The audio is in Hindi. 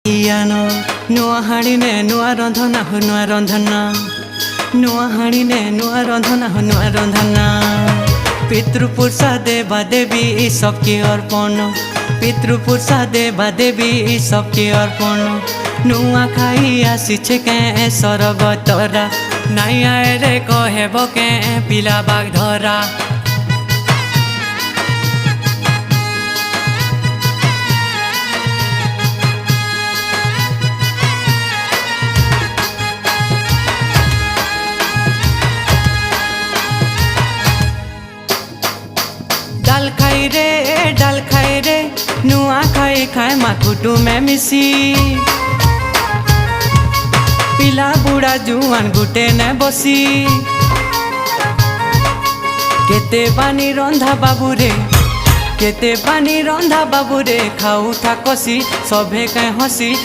ইয়ানো নুয়া হাড়িনে নুয়া রন্ধনা হো নুয়া রন্ধনা নুয়া হাড়িনে নুয়া রন্ধনা হো নুয়া রন্ধনা পিতৃপুরুষা দেবা দেবী सबके अर्पण पितृपुरुषा देवा देवी सबके अर्पण नुआ खाई आसीछे के सरगतरा नाई आए रे कहेब के पिला बाग धरा डाल खाई रे नुआ खाई खाए माकुटू में मिसी पिला बुढ़ा जुआन गुटे ने बसी केते पानी रंधा बाबू रे केते पानी रंधा बाबू रे खाऊ था कसी सभे कहीं हसी